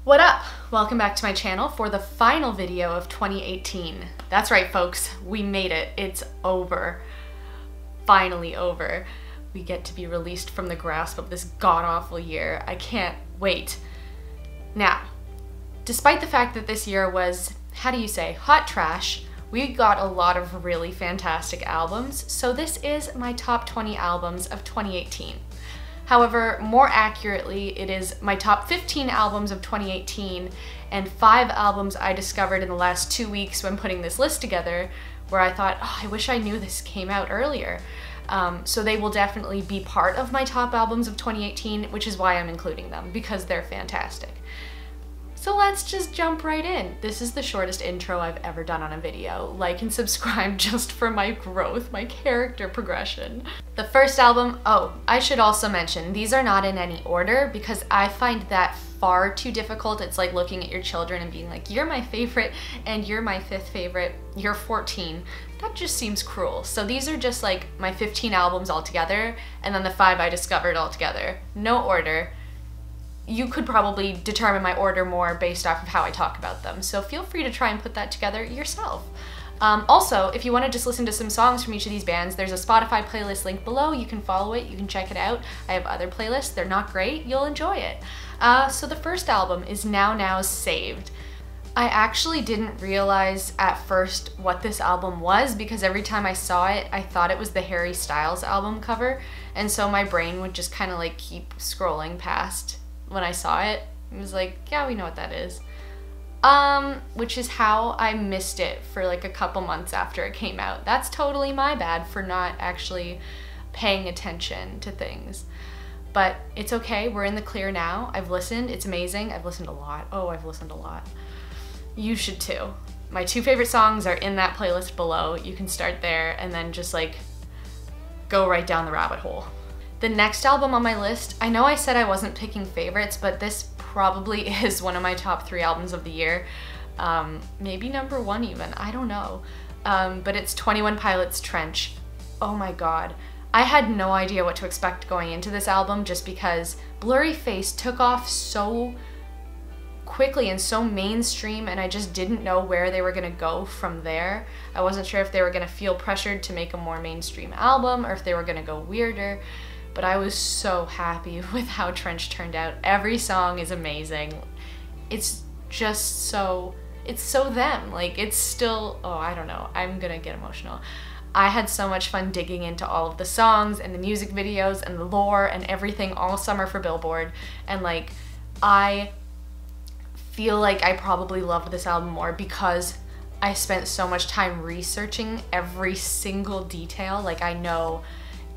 What up? Welcome back to my channel for the final video of 2018. That's right, folks, we made it. It's over. Finally over. We get to be released from the grasp of this god-awful year. I can't wait. Now, despite the fact that this year was, how do you say, hot trash, we got a lot of really fantastic albums, so this is my top 20 albums of 2018. However, more accurately, it is my top 15 albums of 2018 and 5 albums I discovered in the last 2 weeks when putting this list together, where I thought, oh, I wish I knew this came out earlier. So they will definitely be part of my top albums of 2018, which is why I'm including them, because they're fantastic. So let's just jump right in. This is the shortest intro I've ever done on a video. Like and subscribe just for my growth, my character progression. The first album, oh, I should also mention, these are not in any order because I find that far too difficult. It's like looking at your children and being like, you're my favorite and you're my 5th favorite, you're 14. That just seems cruel. So these are just like my 15 albums all together and then the 5 I discovered all together. No order. You could probably determine my order more based off of how I talk about them, so feel free to try and put that together yourself. Also, if you want to just listen to some songs from each of these bands, there's a Spotify playlist link below. You can follow it, you can check it out. I have other playlists, they're not great, you'll enjoy it. So the first album is Now Now's Saved. I actually didn't realize at first what this album was because every time I saw it, I thought it was the Harry Styles album cover, and so my brain would just kind of like keep scrolling past when I saw it. It was like, yeah, we know what that is. Which is how I missed it for like a couple months after it came out. That's totally my bad for not actually paying attention to things. But it's okay, we're in the clear now. I've listened, it's amazing. I've listened a lot. Oh, I've listened a lot. You should too. My 2 favorite songs are in that playlist below. You can start there and then just like go right down the rabbit hole. The next album on my list, I know I said I wasn't picking favorites, but this probably is one of my top 3 albums of the year. Maybe number 1 even, I don't know. But it's 21 Pilots' Trench. Oh my god. I had no idea what to expect going into this album just because Blurry Face took off so quickly and so mainstream, and I just didn't know where they were gonna go from there. I wasn't sure if they were gonna feel pressured to make a more mainstream album or if they were gonna go weirder. But I was so happy with how Trench turned out. Every song is amazing. It's just so, it's so them. Like, it's still, oh, I don't know, I'm gonna get emotional. I had so much fun digging into all of the songs and the music videos and the lore and everything all summer for Billboard. And like, I feel like I probably loved this album more because I spent so much time researching every single detail. Like, I know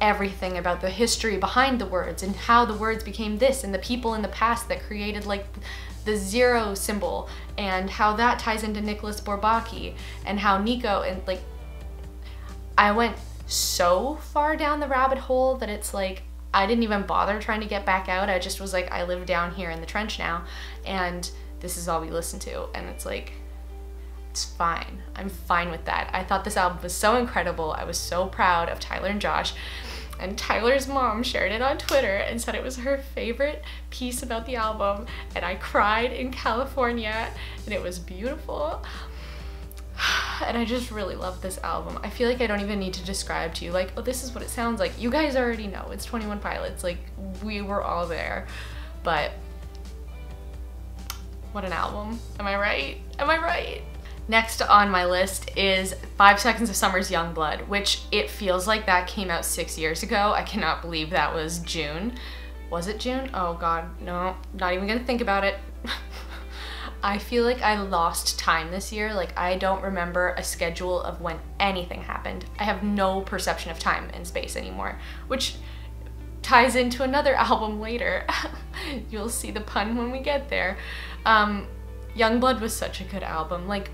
everything about the history behind the words and how the words became this and the people in the past that created like the 0 symbol and how that ties into Nicholas Bourbaki and how Nico and like, I went so far down the rabbit hole that it's like I didn't even bother trying to get back out. I just was like, I live down here in the trench now and this is all we listen to, and it's like, it's fine. I'm fine with that. I thought this album was so incredible. I was so proud of Tyler and Josh. And Tyler's mom shared it on Twitter and said it was her favorite piece about the album. And I cried in California and it was beautiful. And I just really love this album. I feel like I don't even need to describe to you like, oh, this is what it sounds like. You guys already know. It's 21 Pilots. Like, we were all there. But what an album. Am I right? Am I right? Next on my list is 5 Seconds of Summer's Youngblood, which it feels like that came out 6 years ago. I cannot believe that was June. Was it June? Oh god, no, not even gonna think about it. I feel like I lost time this year. Like, I don't remember a schedule of when anything happened. I have no perception of time and space anymore, which ties into another album later. You'll see the pun when we get there. Youngblood was such a good album. Like,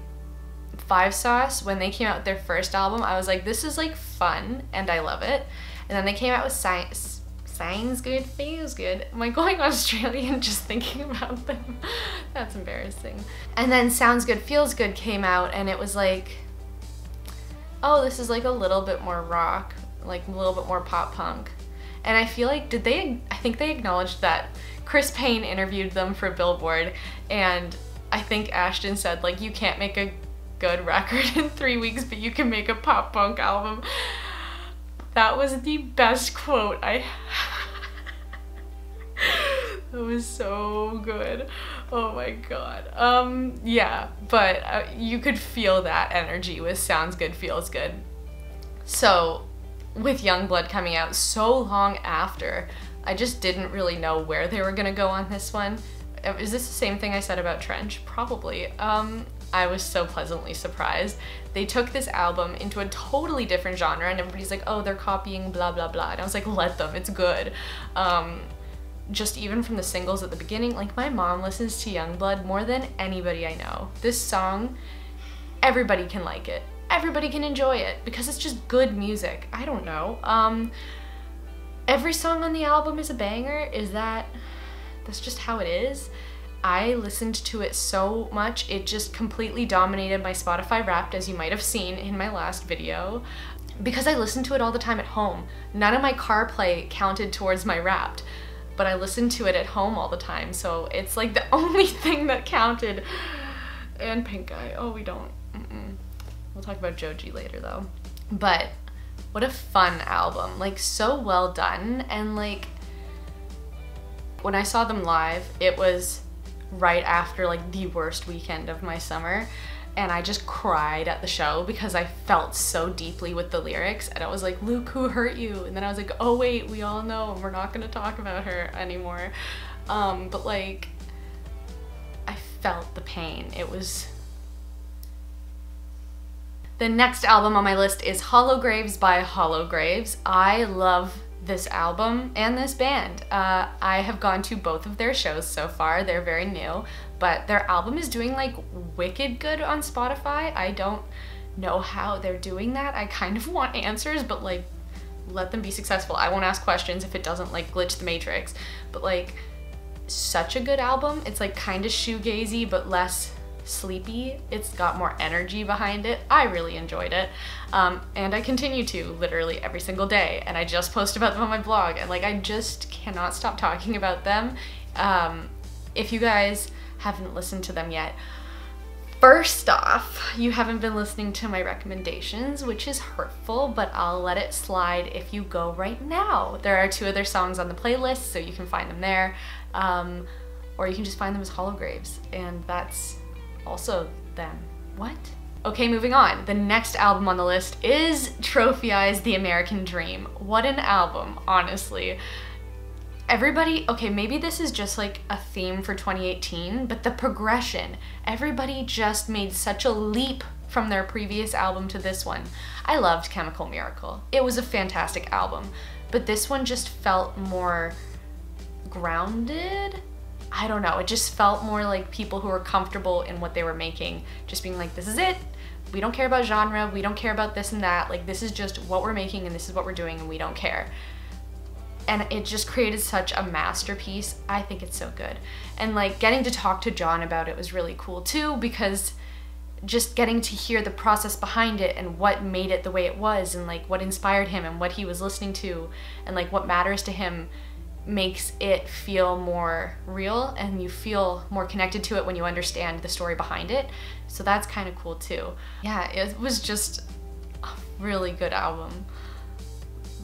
5 Sauce, when they came out with their first album, I was like, this is like fun and I love it. And then they came out with Signs Good, Feels Good. Am I going Australian just thinking about them? That's embarrassing. And then Sounds Good, Feels Good came out and it was like, oh, this is like a little bit more rock, like a little bit more pop punk. And I feel like, I think they acknowledged that Chris Payne interviewed them for Billboard, and I think Ashton said, like, you can't make a good record in 3 weeks, but you can make a pop punk album. That was the best quote That was so good. Oh my god. Yeah, but you could feel that energy with Sounds Good, Feels Good. So, with Youngblood coming out so long after, I just didn't really know where they were gonna go on this one. Is this the same thing I said about Trench? Probably. I was so pleasantly surprised. They took this album into a totally different genre, and everybody's like, oh, they're copying blah blah blah, and I was like, let them, it's good. Just even from the singles at the beginning, like, my mom listens to Youngblood more than anybody I know. This song, everybody can like it. Everybody can enjoy it because it's just good music. I don't know. Every song on the album is a banger. That's just how it is. I listened to it so much, it just completely dominated my Spotify Wrapped, as you might have seen in my last video, because I listened to it all the time at home. None of my car play counted towards my Wrapped, but I listened to it at home all the time, so it's like the only thing that counted. And Pink Eye. Oh, we don't. We'll talk about Joji later though. But what a fun album. Like, so well done. And like, when I saw them live, it was right after like the worst weekend of my summer, and I just cried at the show because I felt so deeply with the lyrics, and I was like, Luke, who hurt you? And then I was like, oh wait, we all know we're not gonna talk about her anymore. But like, I felt the pain. It was... The next album on my list is Hollow Graves by Hollow Graves. I love this album and this band. I have gone to both of their shows so far. They're very new, but their album is doing like wicked good on Spotify. I don't know how they're doing that. I kind of want answers, but like, let them be successful. I won't ask questions if it doesn't like glitch the matrix, but like, such a good album. It's like kind of shoegazy, but less sleepy. It's got more energy behind it. I really enjoyed it. And I continue to literally every single day, and I just post about them on my blog, and like, I just cannot stop talking about them. If you guys haven't listened to them yet, first off, you haven't been listening to my recommendations, which is hurtful, but I'll let it slide if you go right now. There are 2 other songs on the playlist, so you can find them there, or you can just find them as Hollow Graves, and that's also them. What? Okay, moving on. The next album on the list is Trophy Eyes, The American Dream. What an album, honestly. Everybody, okay, maybe this is just like a theme for 2018, but the progression, everybody just made such a leap from their previous album to this one. I loved Chemical Miracle. It was a fantastic album, but this one just felt more grounded. I don't know, it just felt more like people who were comfortable in what they were making, just being like, this is it. We don't care about genre, we don't care about this and that, like, this is just what we're making and this is what we're doing and we don't care. And it just created such a masterpiece. I think it's so good. And like, getting to talk to John about it was really cool too, because just getting to hear the process behind it and what made it the way it was, and like what inspired him and what he was listening to and like what matters to him, makes it feel more real, and you feel more connected to it when you understand the story behind it. So that's kind of cool too. Yeah, it was just a really good album.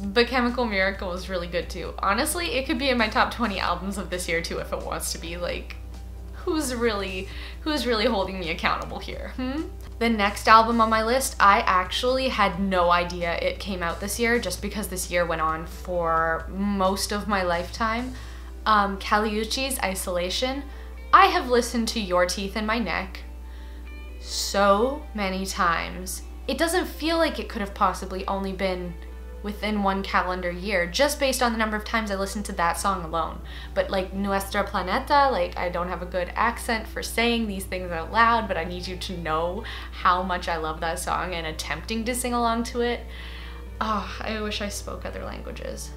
But Chemical Miracle was really good too. Honestly, it could be in my top 20 albums of this year too if it wants to be. Like, who's really holding me accountable here? The next album on my list, I actually had no idea it came out this year, just because this year went on for most of my lifetime. Caliucci's Isolation. I have listened to Your Teeth in My Neck so many times. It doesn't feel like it could have possibly only been within 1 calendar year, just based on the number of times I listened to that song alone. But like Nuestra Planeta, like, I don't have a good accent for saying these things out loud, but I need you to know how much I love that song and attempting to sing along to it. Oh, I wish I spoke other languages.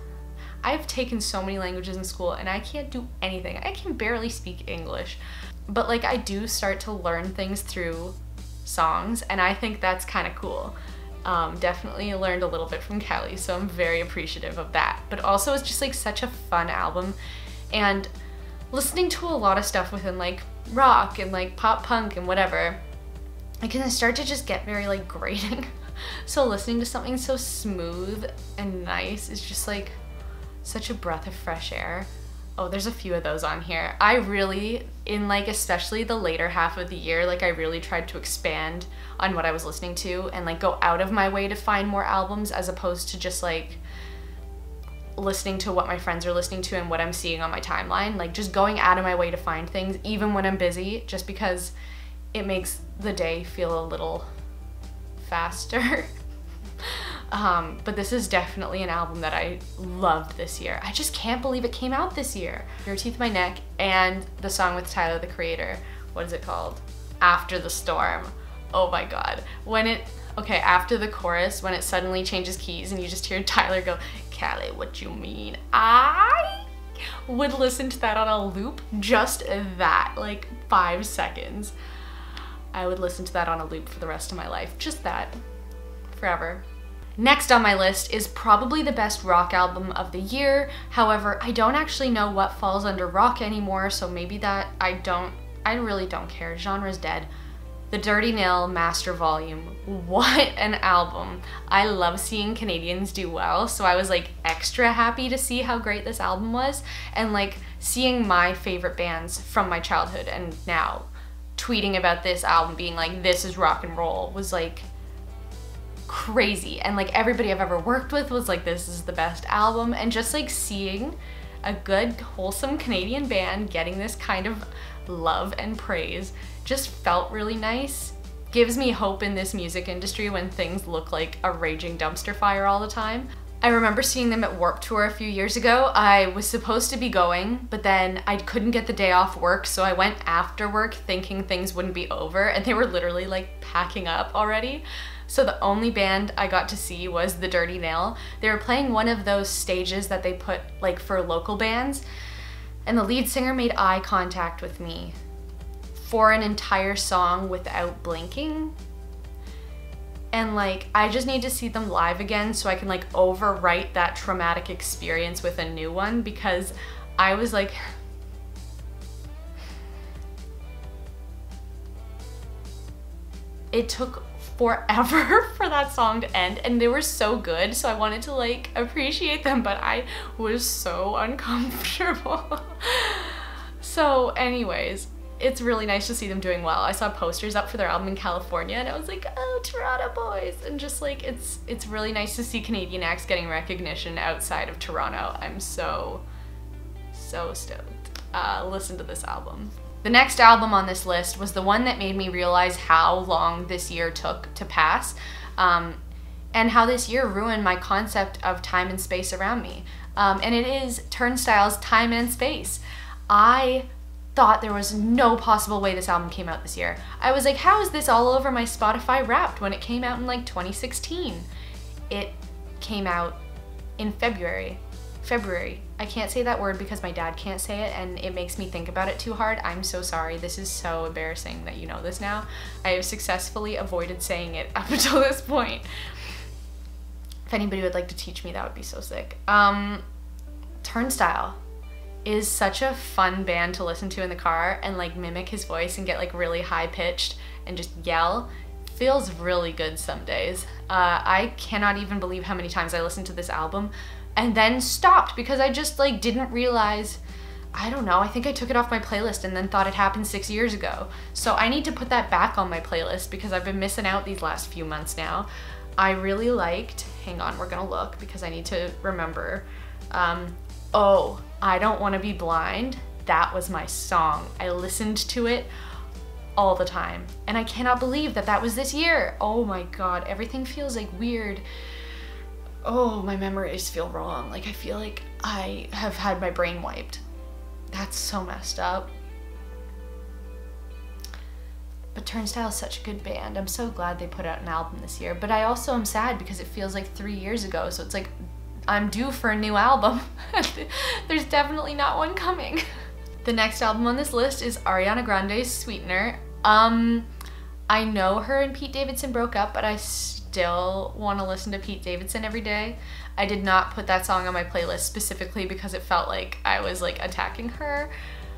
I've taken so many languages in school and I can't do anything. I can barely speak English, but like, I do start to learn things through songs, and I think that's kind of cool. Definitely learned a little bit from Kelly, so I'm very appreciative of that. But also it's just like such a fun album, and listening to a lot of stuff within like rock and like pop punk and whatever, I can start to just get very like grating. So listening to something so smooth and nice is just like such a breath of fresh air. Oh, there's a few of those on here. I really, in like especially the later half of the year, like I really tried to expand on what I was listening to and like go out of my way to find more albums, as opposed to just like listening to what my friends are listening to and what I'm seeing on my timeline. Like just going out of my way to find things even when I'm busy, just because it makes the day feel a little faster. But this is definitely an album that I loved this year. I just can't believe it came out this year. Your Teeth, My Neck, and the song with Tyler, the Creator. What is it called? After the Storm. Oh my God. Okay, after the chorus, when it suddenly changes keys and you just hear Tyler go, "Callie, what you mean?" I would listen to that on a loop, just that, like 5 seconds. I would listen to that on a loop for the rest of my life. Just that, forever. Next on my list is probably the best rock album of the year. However, I don't actually know what falls under rock anymore, so maybe that I really don't care. Genre's dead. The Dirty Nil Master Volume. What an album. I love seeing Canadians do well, so I was like extra happy to see how great this album was, and like seeing my favorite bands from my childhood and now tweeting about this album being like, this is rock and roll, was like crazy. And like everybody I've ever worked with was like, this is the best album. And just like seeing a good wholesome Canadian band getting this kind of love and praise just felt really nice. Gives me hope in this music industry when things look like a raging dumpster fire all the time. I remember seeing them at Warped Tour a few years ago. I was supposed to be going, but then I couldn't get the day off work, so I went after work thinking things wouldn't be over, and they were literally like packing up already. So the only band I got to see was the Dirty Nil. They were playing one of those stages that they put like for local bands, and the lead singer made eye contact with me for an entire song without blinking. And like, I just need to see them live again so I can like overwrite that traumatic experience with a new one, because I was like, it took forever for that song to end, and they were so good, so I wanted to like appreciate them, but I was so uncomfortable. So anyways, it's really nice to see them doing well. I saw posters up for their album in California, and I was like, oh, Toronto boys. And just like, it's really nice to see Canadian acts getting recognition outside of Toronto. I'm so stoked. Listen to this album. The next album on this list was the one that made me realize how long this year took to pass, and how this year ruined my concept of time and space around me. And it is Turnstile's Time and Space. I thought there was no possible way this album came out this year. I was like, how is this all over my Spotify Wrapped when it came out in like 2016? It came out in February. I can't say that word because my dad can't say it, and it makes me think about it too hard. I'm so sorry. This is so embarrassing that you know this now. I have successfully avoided saying it up until this point. If anybody would like to teach me, that would be so sick. Turnstile is such a fun band to listen to in the car and like mimic his voice and get like really high pitched and just yell. Feels really good some days. I cannot even believe how many times I listened to this album and then stopped because I just like didn't realize, I don't know, I think I took it off my playlist and then thought it happened 6 years ago. So I need to put that back on my playlist because I've been missing out these last few months now. I really liked, hang on, we're gonna look because I need to remember. Oh, I Don't Want to Be Blind. That was my song. I listened to it all the time. And I cannot believe that that was this year. Oh my God, everything feels like weird. Oh, my memories feel wrong. Like I feel like I have had my brain wiped. That's so messed up. But Turnstile is such a good band. I'm so glad they put out an album this year. But I also am sad because it feels like 3 years ago. So it's like, I'm due for a new album. There's definitely not one coming. The next album on this list is Ariana Grande's Sweetener. I I know her and Pete Davidson broke up, but I still want to listen to Pete Davidson every day. I did not put that song on my playlist specifically because it felt like I was like attacking her.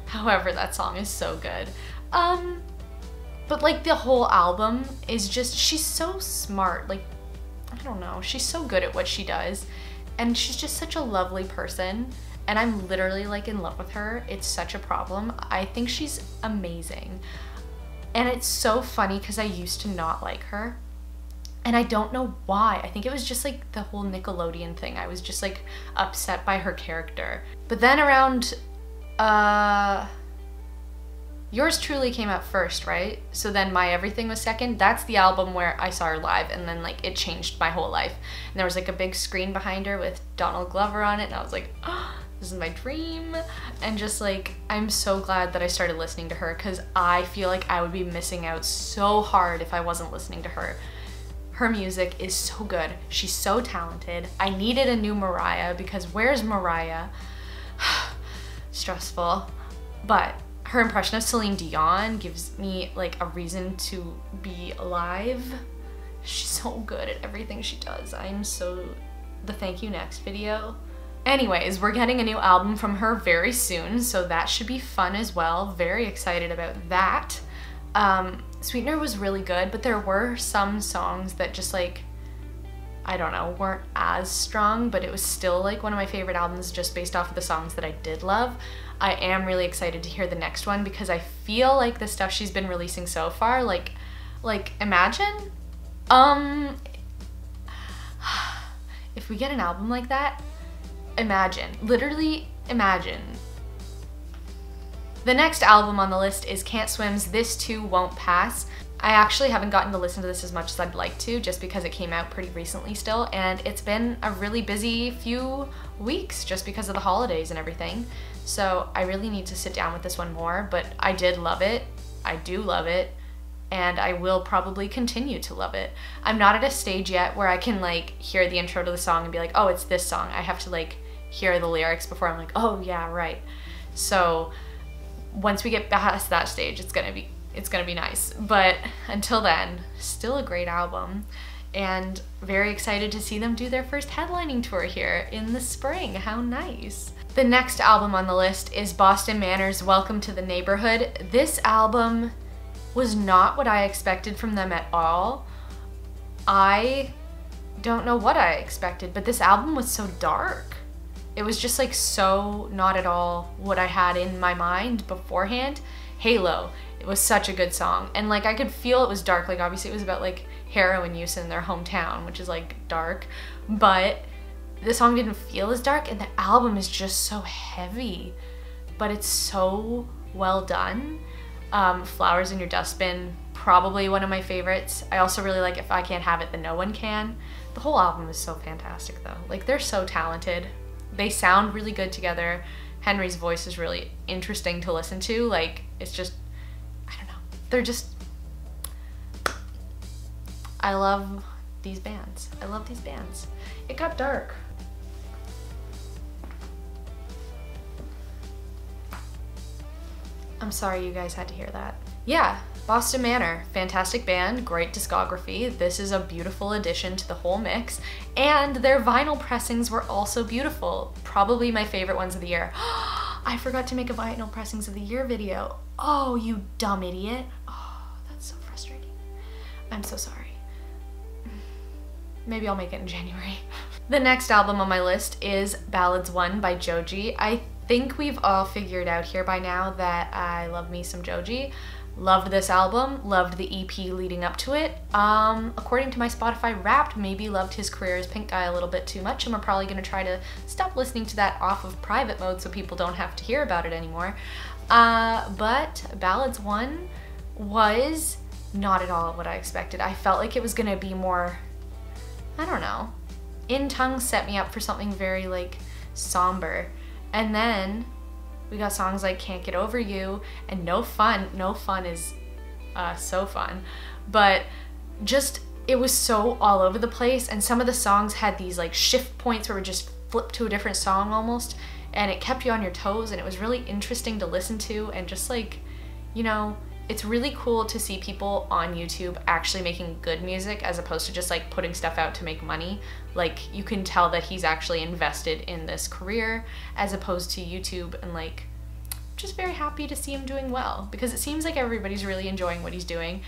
However, that song is so good. But like the whole album is just, she's so smart. Like, I don't know, she's so good at what she does. And she's just such a lovely person. And I'm literally like in love with her. It's such a problem. I think she's amazing. And it's so funny because I used to not like her. And I don't know why. I think it was just like the whole Nickelodeon thing. I was just like upset by her character. But then around, Yours Truly came out first, right? So then My Everything was second. That's the album where I saw her live, and then like it changed my whole life. And there was like a big screen behind her with Donald Glover on it, and I was like, oh, this is my dream. And just like, I'm so glad that I started listening to her, because I feel like I would be missing out so hard if I wasn't listening to her. Her music is so good. She's so talented. I needed a new Mariah, because where's Mariah? Stressful. But her impression of Celine Dion gives me like a reason to be alive. She's so good at everything she does. The Thank You Next video. Anyways, we're getting a new album from her very soon, so that should be fun as well. Very excited about that. Sweetener was really good, but there were some songs that just like, I don't know, weren't as strong, but it was still like one of my favorite albums just based off of the songs that I did love. I am really excited to hear the next one because I feel like the stuff she's been releasing so far, like Imagine, if we get an album like that, imagine, literally imagine. The next album on the list is Can't Swim's This Too Won't Pass. I actually haven't gotten to listen to this as much as I'd like to, just because it came out pretty recently still, and it's been a really busy few weeks just because of the holidays and everything. So I really need to sit down with this one more, but I did love it. I do love it, and I will probably continue to love it. I'm not at a stage yet where I can like hear the intro to the song and be like, oh, it's this song. I have to like hear the lyrics before I'm like, oh yeah, right. So once we get past that stage, it's gonna be nice. But until then, still a great album, and very excited to see them do their first headlining tour here in the spring. How nice. The next album on the list is Boston Manor's Welcome to the Neighborhood. This album was not what I expected from them at all. I don't know what I expected, but this album was so dark. It was just like so not at all what I had in my mind beforehand. Halo, it was such a good song, and like I could feel it was dark. Like obviously it was about like heroin use in their hometown, which is like dark, but the song didn't feel as dark, and the album is just so heavy, but it's so well done. Flowers in Your Dustbin, probably one of my favorites. I also really like If I Can't Have It, Then No One Can. The whole album is so fantastic though. Like they're so talented. They sound really good together. Henry's voice is really interesting to listen to. Like it's just, I don't know. They're just, I love these bands. I love these bands. It got dark. I'm sorry you guys had to hear that. Yeah, Boston Manor, fantastic band, great discography. This is a beautiful addition to the whole mix, and their vinyl pressings were also beautiful. Probably my favorite ones of the year. I forgot to make a vinyl pressings of the year video. Oh, you dumb idiot. Oh, that's so frustrating. I'm so sorry. Maybe I'll make it in January. The next album on my list is Ballads 1 by Joji. I think we've all figured out here by now that I love me some Joji. Loved this album, loved the EP leading up to it. According to my Spotify Wrapped, maybe loved his career as Pink Guy a little bit too much, and we're probably gonna try to stop listening to that off of private mode so people don't have to hear about it anymore. But Ballads 1 was not at all what I expected. I felt like it was gonna be more, I don't know. In Tongue set me up for something very like somber. And then we got songs like Can't Get Over You and No Fun. No Fun is so fun. But just, it was so all over the place, and some of the songs had these like shift points where we just flip to a different song almost, and it kept you on your toes, and it was really interesting to listen to, and just like, you know, it's really cool to see people on YouTube actually making good music as opposed to just like putting stuff out to make money. Like you can tell that he's actually invested in this career as opposed to YouTube, and like just very happy to see him doing well because it seems like everybody's really enjoying what he's doing.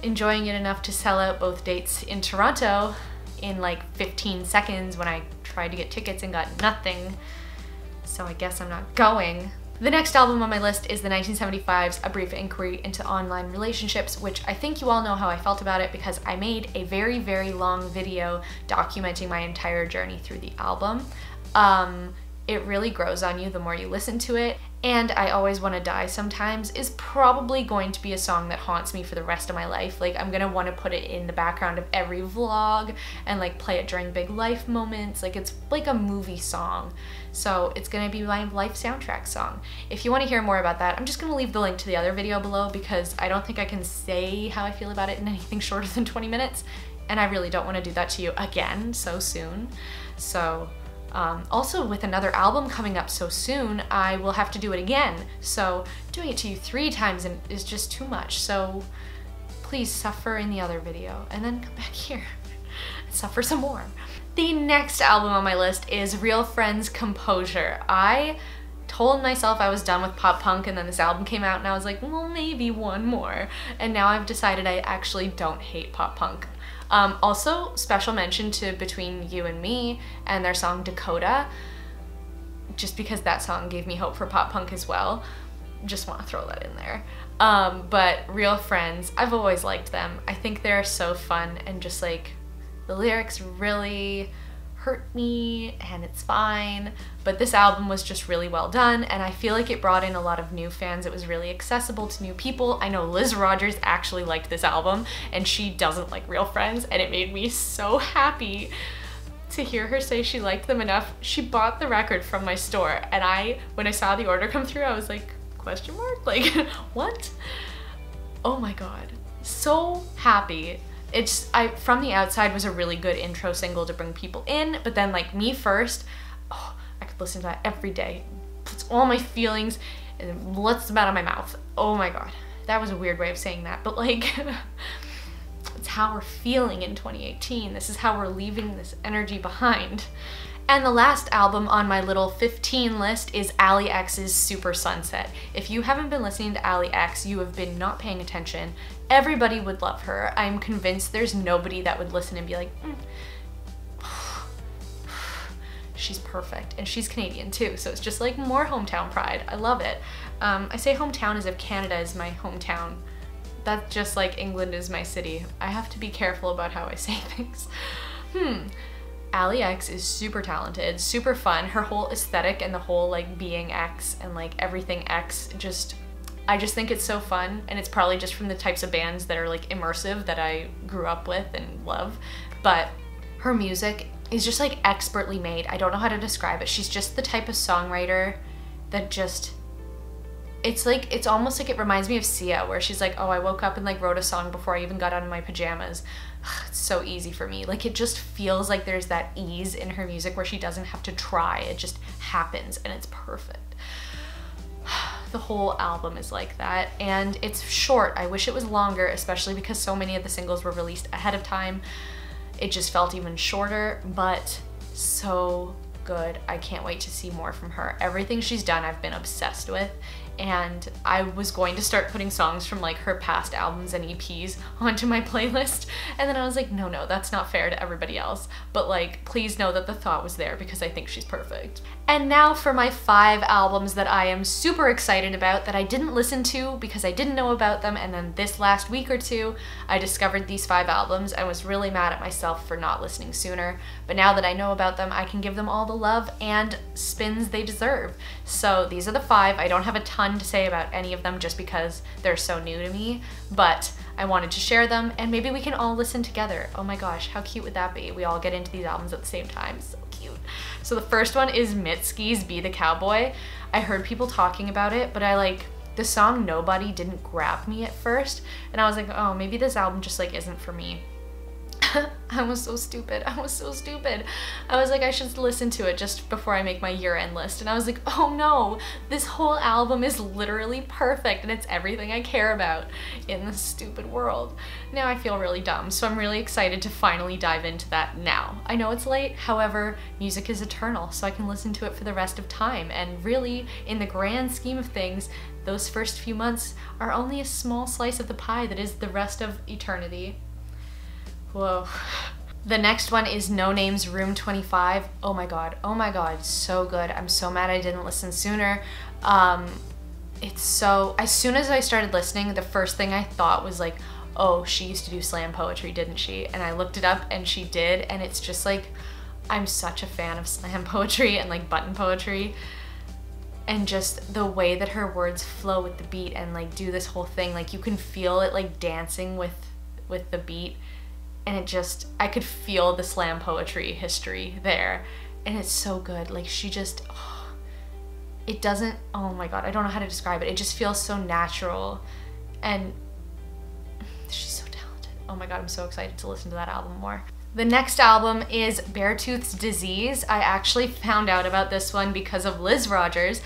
Enjoying it enough to sell out both dates in Toronto in like 15 seconds when I tried to get tickets and got nothing. So I guess I'm not going. The next album on my list is the 1975's A Brief Inquiry into Online Relationships, which I think you all know how I felt about it because I made a very, very long video documenting my entire journey through the album. It really grows on you the more you listen to it. And I Always Wanna Die Sometimes is probably going to be a song that haunts me for the rest of my life. Like I'm gonna wanna put it in the background of every vlog and like play it during big life moments. Like it's like a movie song. So it's gonna be my life soundtrack song. If you wanna hear more about that, I'm just gonna leave the link to the other video below because I don't think I can say how I feel about it in anything shorter than 20 minutes. And I really don't wanna do that to you again so soon. So also with another album coming up so soon, I will have to do it again. So doing it to you 3 times is just too much. So please suffer in the other video and then come back here and suffer some more. The next album on my list is Real Friends' Composure. I told myself I was done with pop punk and then this album came out and I was like, well, maybe one more. And now I've decided I actually don't hate pop punk. Also, special mention to Between You and Me and their song Dakota, just because that song gave me hope for pop punk as well. Just want to throw that in there. But Real Friends, I've always liked them. I think they're so fun and just like the lyrics really hurt me and it's fine, but this album was just really well done and I feel like it brought in a lot of new fans. It was really accessible to new people. I know Liz Rogers actually liked this album and she doesn't like Real Friends, and it made me so happy to hear her say she liked them enough. She bought the record from my store and when I saw the order come through, I was like, question mark? Like, what? Oh my god, so happy. From the Outside was a really good intro single to bring people in, but then like Me First, oh, I could listen to that every day. Puts all my feelings and lets them out of my mouth. Oh my god, that was a weird way of saying that, but like, it's how we're feeling in 2018. This is how we're leaving this energy behind. And the last album on my little 15 list is Ali X's Super Sunset. If you haven't been listening to Ali X, you have been not paying attention. Everybody would love her. I'm convinced there's nobody that would listen and be like, she's perfect. And she's Canadian too, so it's just like more hometown pride. I love it. I say hometown as if Canada is my hometown. That's just like England is my city. I have to be careful about how I say things. Ali X is super talented, super fun. Her whole aesthetic and the whole like being X and like everything X, I just think it's so fun, and it's probably just from the types of bands that are like immersive that I grew up with and love. But her music is just like expertly made. I don't know how to describe it. She's just the type of songwriter that just, it's almost like it reminds me of Sia, where she's like, oh, I woke up and like wrote a song before I even got out of my pajamas. It's so easy for me. Like it just feels like there's that ease in her music where she doesn't have to try. It just happens and it's perfect. The whole album is like that, and it's short. I wish it was longer, especially because so many of the singles were released ahead of time. It just felt even shorter, but so good. I can't wait to see more from her. Everything she's done I've been obsessed with, and I was going to start putting songs from like her past albums and EPs onto my playlist, and then I was like, no, that's not fair to everybody else, but like please know that the thought was there because I think she's perfect. And now for my 5 albums that I am super excited about that I didn't listen to because I didn't know about them, and then this last week or two I discovered these 5 albums and was really mad at myself for not listening sooner, but now that I know about them I can give them all the love and spins they deserve. So these are the 5. I don't have a ton to say about any of them just because they're so new to me, but I wanted to share them and maybe we can all listen together. Oh my gosh, how cute would that be? We all get into these albums at the same time. So cute. So the first one is Mitski's Be the Cowboy. I heard people talking about it, but the song Nobody didn't grab me at first, and I was like, oh, maybe this album just like isn't for me. I was so stupid. I was so stupid. I was like, I should listen to it just before I make my year-end list. And I was like, oh no, this whole album is literally perfect and it's everything I care about in this stupid world. Now I feel really dumb, so I'm really excited to finally dive into that now. I know it's late, however, music is eternal, so I can listen to it for the rest of time. And really, in the grand scheme of things, those first few months are only a small slice of the pie that is the rest of eternity. Whoa. The next one is No Name's Room 25. Oh my god, so good. I'm so mad I didn't listen sooner. It's so, as soon as I started listening, the first thing I thought was like, oh, she used to do slam poetry, didn't she? And I looked it up and she did, and it's just like, I'm such a fan of slam poetry and like button poetry. And just the way that her words flow with the beat and like do this whole thing, like you can feel it like dancing with the beat. And it just, I could feel the slam poetry history there. And it's so good. Like she just, oh, it doesn't, oh my god, I don't know how to describe it. It just feels so natural. And she's so talented. Oh my god, I'm so excited to listen to that album more. The next album is Beartooth's Disease. I actually found out about this one because of Liz Rogers,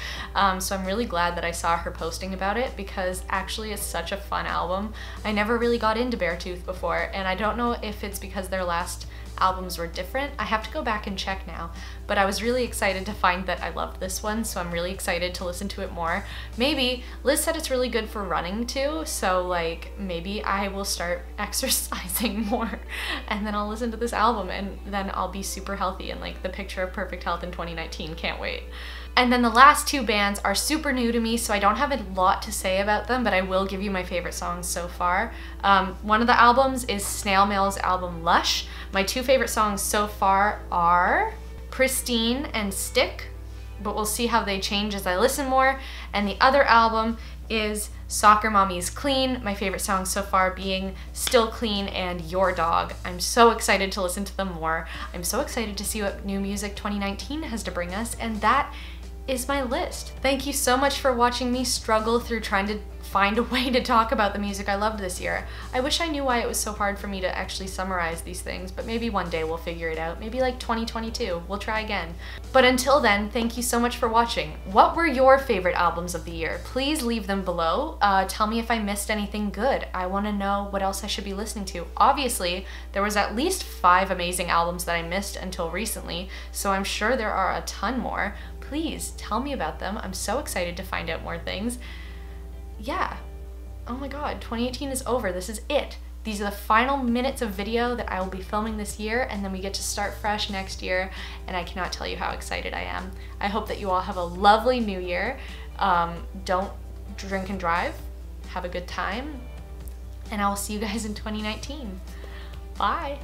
so I'm really glad that I saw her posting about it because actually it's such a fun album. I never really got into Beartooth before, and I don't know if it's because their last albums were different. I have to go back and check now, but I was really excited to find that I loved this one, so I'm really excited to listen to it more. Maybe, Liz said it's really good for running too, so like maybe I will start exercising more and then I'll listen to this album and then I'll be super healthy and like the picture of perfect health in 2019, can't wait. And then the last two bands are super new to me, so I don't have a lot to say about them, but I will give you my favorite songs so far. One of the albums is Snail Mail's album Lush. My two favorite songs so far are Pristine and Stick, but we'll see how they change as I listen more. And the other album is Soccer Mommy's Clean, my favorite songs so far being Still Clean and Your Dog. I'm so excited to listen to them more. I'm so excited to see what new music 2019 has to bring us, and that is my list. Thank you so much for watching me struggle through trying to find a way to talk about the music I loved this year. I wish I knew why it was so hard for me to actually summarize these things, but maybe one day we'll figure it out. Maybe like 2022, we'll try again. But until then, thank you so much for watching. What were your favorite albums of the year? Please leave them below. Tell me if I missed anything good. I want to know what else I should be listening to. Obviously, there was at least 5 amazing albums that I missed until recently, so I'm sure there are a ton more. Please tell me about them. I'm so excited to find out more things. Yeah. Oh my god, 2018 is over. This is it. These are the final minutes of video that I will be filming this year, and then we get to start fresh next year, and I cannot tell you how excited I am. I hope that you all have a lovely new year. Don't drink and drive. Have a good time, and I will see you guys in 2019. Bye.